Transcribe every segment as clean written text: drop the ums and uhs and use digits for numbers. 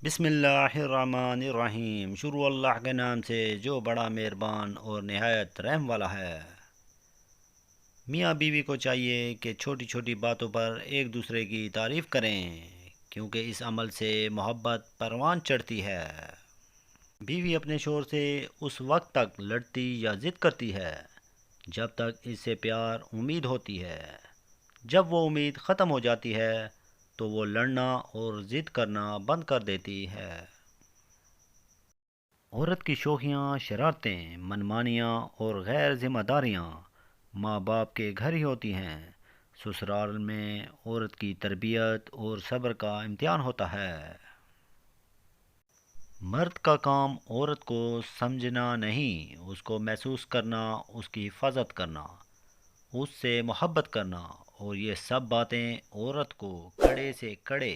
بسم اللہ الرحمن الرحیم۔ شروع اللہ کے نام سے جو بڑا مہربان اور نہایت رحم والا ہے۔ میاں بیوی کو چاہیے کہ چھوٹی چھوٹی باتوں پر ایک دوسرے کی تعریف کریں، کیونکہ اس عمل سے محبت پروان چڑھتی ہے۔ بیوی اپنے شوہر سے اس وقت تک لڑتی یا ضد کرتی ہے جب تک اس سے پیار امید ہوتی ہے۔ جب وہ امید ختم ہو جاتی ہے تو وہ لڑنا اور ضد کرنا بند کر دیتی ہے۔ عورت کی شوخیاں، شرارتیں، منمانیاں اور غیر ذمہ داریاں ماں باپ کے گھر ہی ہوتی ہیں۔ سسرال میں عورت کی تربیت اور صبر کا امتحان ہوتا ہے۔ مرد کا کام عورت کو سمجھنا نہیں، اس کو محسوس کرنا، اس کی حفاظت کرنا، اس سے محبت کرنا، اور یہ سب باتیں عورت کو کڑے سے کڑے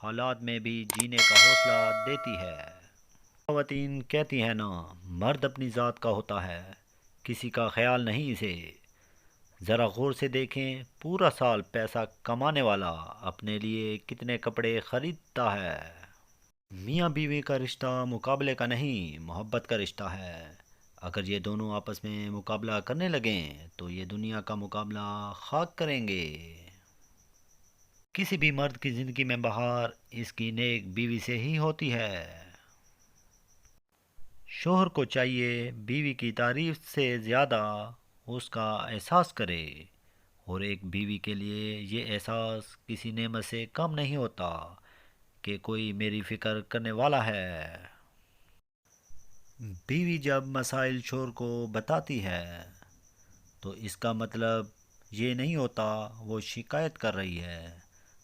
حالات میں بھی جینے کا حوصلہ دیتی ہے۔ خواتین کہتی ہیں نا، مرد اپنی ذات کا ہوتا ہے، کسی کا خیال نہیں اسے۔ ذرا غور سے دیکھیں، پورا سال پیسہ کمانے والا اپنے لیے کتنے کپڑے خریدتا ہے۔ میاں بیوی کا رشتہ مقابلے کا نہیں، محبت کا رشتہ ہے۔ اگر یہ دونوں آپس میں مقابلہ کرنے لگیں تو یہ دنیا کا مقابلہ خاک کریں گے۔ کسی بھی مرد کی زندگی میں بہار اس کی نیک بیوی سے ہی ہوتی ہے۔ شوہر کو چاہیے بیوی کی تعریف سے زیادہ اس کا احساس کرے، اور ایک بیوی کے لیے یہ احساس کسی نعمت سے کم نہیں ہوتا کہ کوئی میری فکر کرنے والا ہے۔ بیوی جب مسائل شوہر کو بتاتی ہے تو اس کا مطلب یہ نہیں ہوتا وہ شکایت کر رہی ہے،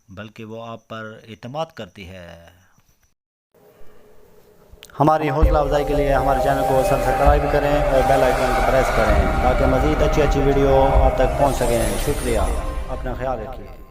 بلکہ وہ آپ پر اعتماد کرتی ہے۔ ہماری حوصلہ افزائی کے لیے ہمارے چینل کو سبسکرائب کریں اور بیل آئیکن کو پریس کریں تاکہ مزید اچھی ویڈیو آپ تک پہنچ سکیں۔ شکریہ، اپنا خیال رکھیے۔